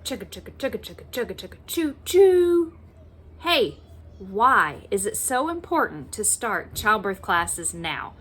Chugga, chugga, chugga, chugga, chugga, chugga, choo, choo. Hey, why is it so important to start childbirth classes now?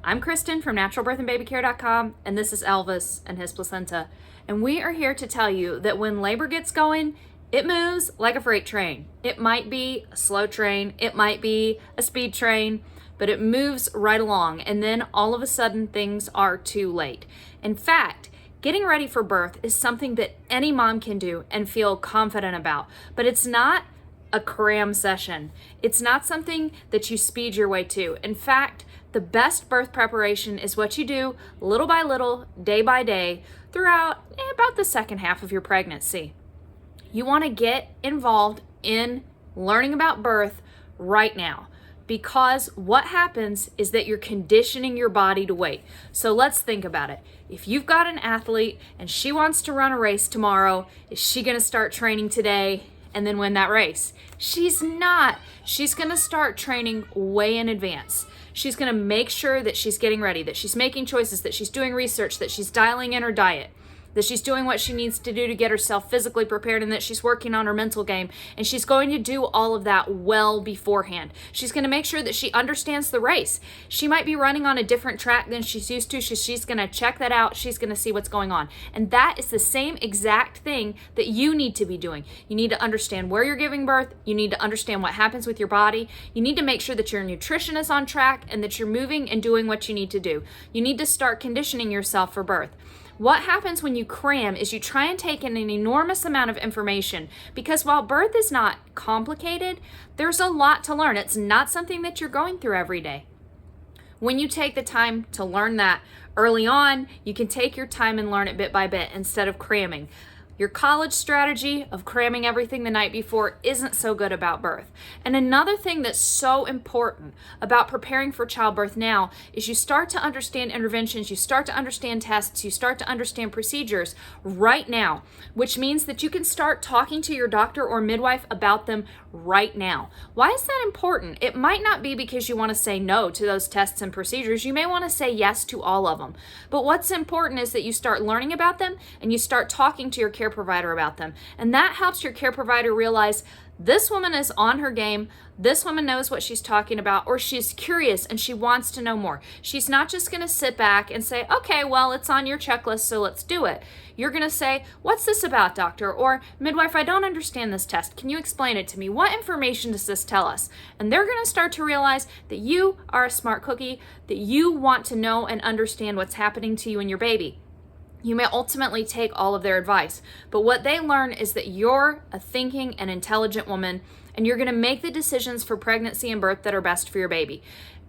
I'm Kristen from naturalbirthandbabycare.com, and this is Elvis and his placenta. And we are here to tell you that when labor gets going, it moves like a freight train. It might be a slow train, it might be a speed train, but it moves right along. And then all of a sudden, things are too late. In fact, getting ready for birth is something that any mom can do and feel confident about, but it's not a cram session. It's not something that you speed your way to. In fact, the best birth preparation is what you do little by little, day by day, throughout about the second half of your pregnancy. You want to get involved in learning about birth right now, because what happens is that you're conditioning your body to wait. So let's think about it. If you've got an athlete and she wants to run a race tomorrow, is she going to start training today and then win that race? She's not. She's going to start training way in advance. She's going to make sure that she's getting ready, that she's making choices, that she's doing research, that she's dialing in her diet, that she's doing what she needs to do to get herself physically prepared, and that she's working on her mental game. And she's going to do all of that well beforehand. She's going to make sure that she understands the race. She might be running on a different track than she's used to. She's going to check that out. She's going to see what's going on. And that is the same exact thing that you need to be doing. You need to understand where you're giving birth. You need to understand what happens with your body. You need to make sure that your nutrition is on track and that you're moving and doing what you need to do. You need to start conditioning yourself for birth. What happens when you cram is you try and take in an enormous amount of information, because while birth is not complicated, there's a lot to learn. It's not something that you're going through every day. When you take the time to learn that early on, you can take your time and learn it bit by bit instead of cramming. Your college strategy of cramming everything the night before isn't so good about birth. And another thing that's so important about preparing for childbirth now is you start to understand interventions, you start to understand tests, you start to understand procedures right now, which means that you can start talking to your doctor or midwife about them right now. Why is that important? It might not be because you want to say no to those tests and procedures. You may want to say yes to all of them. But what's important is that you start learning about them and you start talking to your care provider about them. And that helps your care provider realize this woman is on her game, this woman knows what she's talking about, or she's curious and she wants to know more. She's not just going to sit back and say, okay, well, it's on your checklist, so let's do it. You're going to say, what's this about, doctor? Or, midwife, I don't understand this test. Can you explain it to me? What information does this tell us? And they're going to start to realize that you are a smart cookie, that you want to know and understand what's happening to you and your baby. You may ultimately take all of their advice, but what they learn is that you're a thinking and intelligent woman, and you're going to make the decisions for pregnancy and birth that are best for your baby.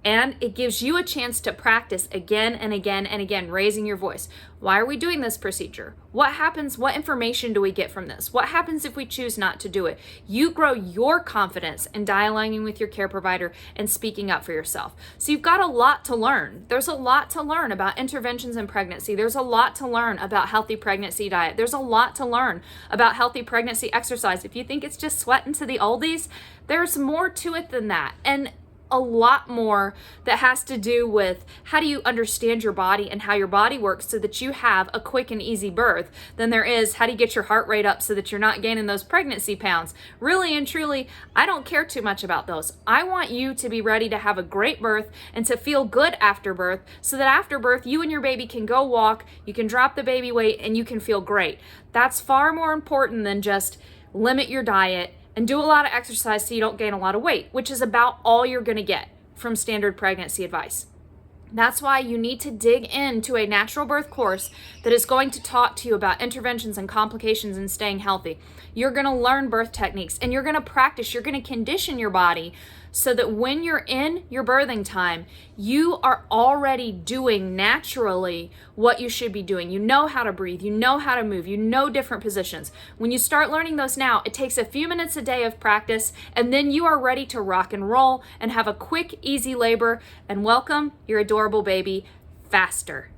And it gives you a chance to practice again and again and again, raising your voice. Why are we doing this procedure? What happens? What information do we get from this? What happens if we choose not to do it? You grow your confidence in dialoguing with your care provider and speaking up for yourself. So you've got a lot to learn. There's a lot to learn about interventions in pregnancy. There's a lot to learn about healthy pregnancy diet. There's a lot to learn about healthy pregnancy exercise. If you think it's just sweating to the oldies, there's more to it than that. And a lot more that has to do with how do you understand your body and how your body works so that you have a quick and easy birth than there is how do you get your heart rate up so that you're not gaining those pregnancy pounds. Really and truly, I don't care too much about those. I want you to be ready to have a great birth and to feel good after birth, so that after birth you and your baby can go walk, you can drop the baby weight, and you can feel great. That's far more important than just limit your diet and do a lot of exercise so you don't gain a lot of weight, which is about all you're going to get from standard pregnancy advice. That's why you need to dig into a natural birth course that is going to talk to you about interventions and complications and staying healthy. You're going to learn birth techniques and you're going to practice. You're going to condition your body so that when you're in your birthing time, you are already doing naturally what you should be doing. You know how to breathe, you know how to move, you know different positions. When you start learning those now, it takes a few minutes a day of practice, and then you are ready to rock and roll and have a quick, easy labor and welcome your adorable baby faster.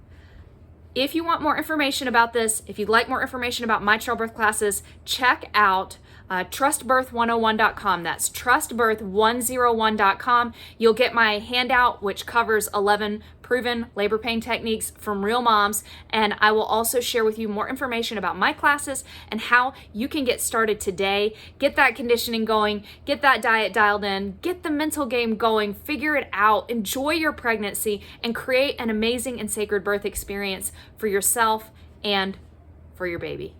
If you want more information about this, if you'd like more information about my childbirth classes, check out trustbirth101.com. That's trustbirth101.com. You'll get my handout, which covers 11 proven labor pain techniques from real moms. And I will also share with you more information about my classes and how you can get started today, get that conditioning going, get that diet dialed in, get the mental game going, figure it out, enjoy your pregnancy, and create an amazing and sacred birth experience for yourself and for your baby.